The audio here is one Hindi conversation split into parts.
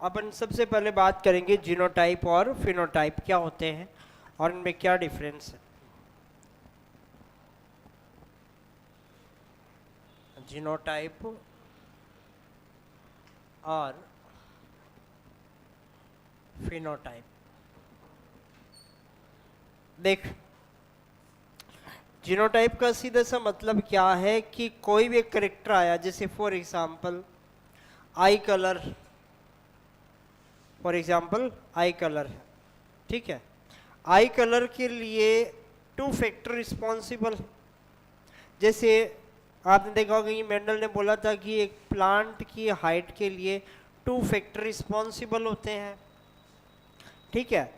अपन सबसे पहले बात करेंगे जीनोटाइप और फिनोटाइप क्या होते हैं और इनमें क्या डिफरेंस है। जीनोटाइप और फिनोटाइप। देख, जीनोटाइप का सीधा सा मतलब क्या है कि कोई भी एक करेक्टर आया, जैसे for example I colour, I colour है, ठीक है। आई कलर के लिए टू फैक्टर रिस्पॉन्सिबल। जैसे आपने देखा होगा कि मेंडल ने बोला था कि एक प्लांट की हाइट के लिए टू फैक्टर रिस्पॉन्सिबल होते हैं, ठीक है।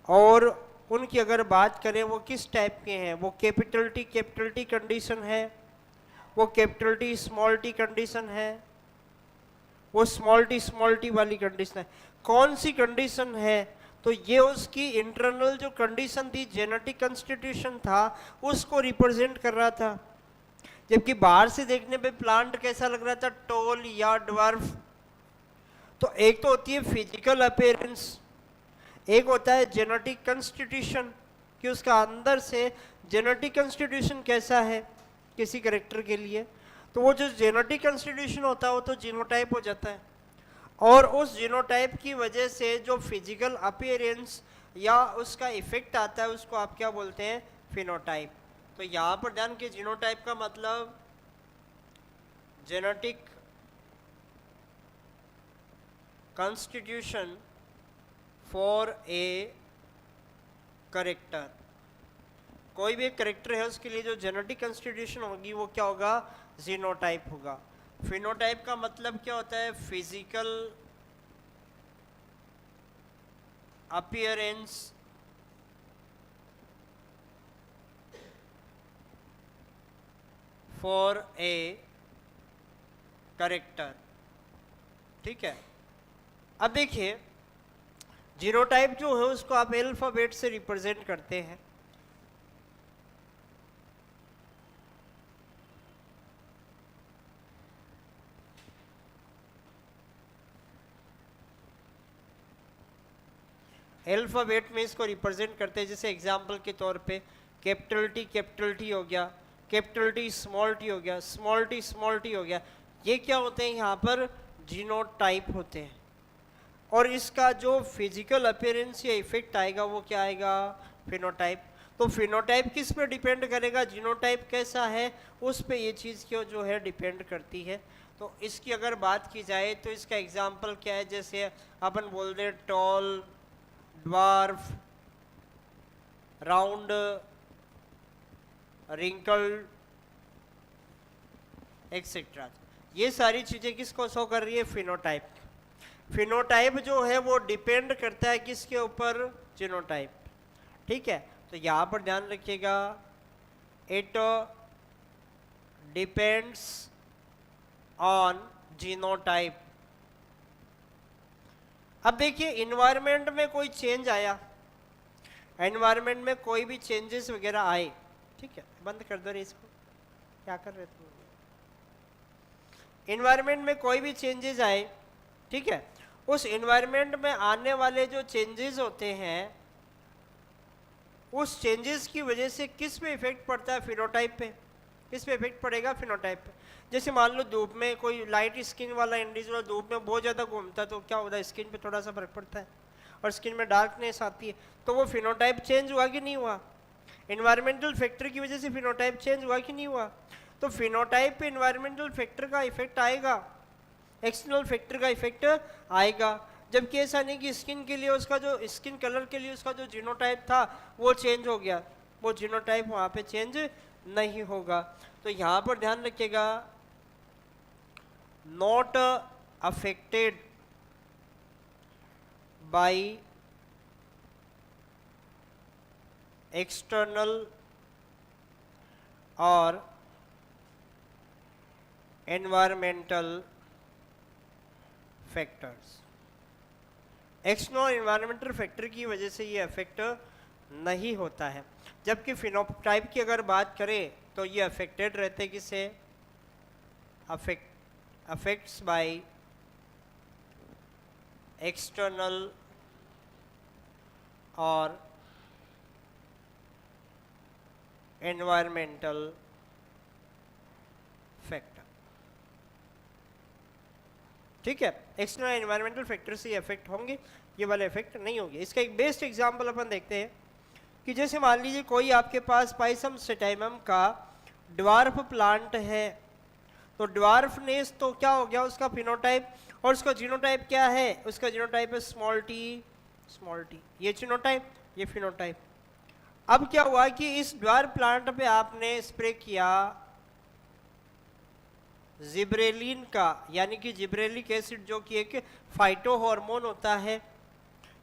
और उनकी अगर बात करें वो किस टाइप के हैं, वो कैपिटल टी कंडीशन है, वो capital T small T condition है, वो स्मॉल टी वाली कंडीशन है। कौन सी कंडीशन है? तो ये उसकी इंटरनल जो कंडीशन थी, जेनेटिक कंस्टिट्यूशन था, उसको रिप्रेजेंट कर रहा था। जबकि बाहर से देखने पे प्लांट कैसा लग रहा था, टॉल या ड्वार्फ। तो एक तो होती है फिजिकल अपीयरेंस, एक होता है जेनेटिक कंस्टिट्यूशन, कि उसका अंदर से जेनेटिक कंस्टिट्यूशन कैसा है किसी कैरेक्टर के लिए। तो वो जो जेनेटिक कंस्टिट्यूशन होता है वो तो जीनोटाइप हो जाता है, और उस जीनोटाइप की वजह से जो फिजिकल अपीयरेंस या उसका इफेक्ट आता है उसको आप क्या बोलते हैं, फिनोटाइप। तो यहाँ पर ध्यान के, जीनोटाइप का मतलब genetic constitution for a character. कोई भी एक करेक्टर है उसके लिए जो जेनेटिक कंस्टिट्यूशन होगी वो क्या होगा, जीनोटाइप होगा। फिनोटाइप का मतलब क्या होता है, physical appearance for a character, ठीक है। अब देखिए, जीनोटाइप जो है उसको आप अल्फाबेट से रिप्रेजेंट करते हैं। अल्फाबेट में इसको रिप्रेजेंट करते हैं, जैसे एग्जांपल के तौर पे कैपिटल टी हो गया, कैपिटल टी स्मॉल टी हो गया, स्मॉल टी हो गया। ये क्या होते हैं, यहाँ पर जीनोटाइप होते हैं। और इसका जो फिजिकल अपीयरेंस या इफेक्ट आएगा वो क्या आएगा, फिनोटाइप। तो फिनोटाइप किस पे डिपेंड करेगा, जीनोटाइप कैसा है उस पे ये चीज़ क्यों जो है डिपेंड करती है। तो इसकी अगर बात की जाए तो इसका एग्जांपल क्या है, जैसे अपन बोल रहे tall, dwarf, round, wrinkle etcetera. ये सारी चीज़ें किसको शो कर रही है, फिनोटाइप। फिनोटाइप जो है वो डिपेंड करता है किसके ऊपर, जीनोटाइप, ठीक है। तो यहाँ पर ध्यान रखिएगा, इट डिपेंड्स ऑन जीनोटाइप। अब देखिए, इन्वायरमेंट में कोई चेंज आया, एनवायरमेंट में कोई भी चेंजेस वगैरह आए, ठीक है। बंद कर दो रे इसको, क्या कर रहे थे। इन्वायरमेंट में कोई भी चेंजेस आए, ठीक है, उस इन्वायरमेंट में आने वाले जो चेंजेस होते हैं उस चेंजेस की वजह से किस पे इफेक्ट पड़ता है, फिनोटाइप पे। किस पे इफेक्ट पड़ेगा, फिनोटाइप पे। जैसे मान लो धूप में कोई लाइट स्किन वाला इंडिविजुअल धूप में बहुत ज़्यादा घूमता है तो क्या होता है, स्किन पे थोड़ा सा फर्क पड़ता है और स्किन में डार्कनेस आती है, तो वो फिनोटाइप चेंज हुआ कि नहीं हुआ। इन्वायरमेंटल फैक्टर की वजह से फिनोटाइप चेंज हुआ कि नहीं हुआ। तो फिनोटाइप पे इन्वायरमेंटल फैक्टर का इफेक्ट आएगा, एक्सटर्नल फैक्टर का इफेक्ट आएगा। जबकि ऐसा नहीं कि स्किन के लिए उसका जो स्किन कलर के लिए उसका जो जीनोटाइप था वो चेंज हो गया, वो जीनोटाइप वहाँ पे चेंज नहीं होगा। तो यहाँ पर ध्यान रखिएगा, नॉट अफेक्टेड बाय एक्सटर्नल और environmental factors. External environmental factor की वजह से ये अफेक्ट नहीं होता है। जबकि फिनोटाइप की अगर बात करें तो ये अफेक्टेड रहते हैं, किसे, अफेक्ट्स बाय एक्सटर्नल और एनवायरमेंटल फैक्टर। ठीक है, एक्सटर्नल एनवायरमेंटल फैक्टर से इफेक्ट होंगे, ये वाले इफेक्ट नहीं होंगे। इसका एक बेस्ट एग्जांपल अपन देखते हैं कि जैसे मान लीजिए कोई आपके पास पाइसम सेटाइमम का ड्वार्फ प्लांट है, तो ड्वार्फनेस तो क्या हो गया उसका फिनोटाइप, और उसका जीनोटाइप क्या है, उसका जीनोटाइप है स्मॉल टी, ये जीनोटाइप, ये फिनोटाइप। अब क्या हुआ कि इस ड्वार्फ प्लांट पे आपने स्प्रे किया जिब्रेलिन का, यानी कि जिब्रेलिक एसिड जो कि एक फाइटो हार्मोन होता है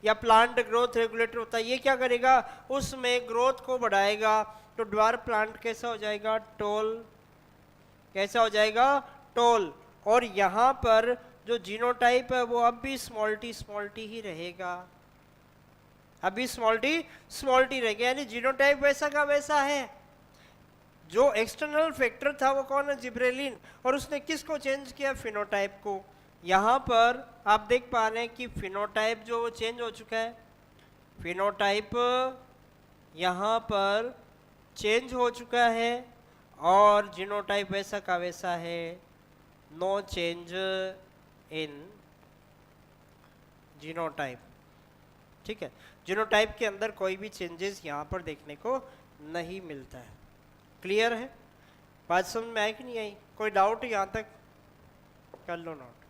या प्लांट ग्रोथ रेगुलेटर होता है। ये क्या करेगा, उसमें ग्रोथ को बढ़ाएगा, तो ड्वार्फ प्लांट कैसा हो जाएगा, टॉल, कैसा हो जाएगा, टॉल। और यहाँ पर जो जीनोटाइप है वो अब भी स्मॉल टी ही रहेगा, अभी स्मॉल टी रहेगा, यानी जीनोटाइप वैसा का वैसा है। जो एक्सटर्नल फैक्टर था वो कौन है, जिब्रेलिन, और उसने किसको चेंज किया, फिनोटाइप को। यहाँ पर आप देख पा रहे हैं कि फिनोटाइप जो वो चेंज हो चुका है, फिनोटाइप यहाँ पर चेंज हो चुका है, और जीनोटाइप वैसा का वैसा है, नो चेंज इन जीनोटाइप। ठीक है, जीनोटाइप के अंदर कोई भी चेंजेस यहाँ पर देखने को नहीं मिलता है। क्लियर है, बात समझ में आई कि नहीं आई, कोई डाउट यहाँ तक, कर लो नोट।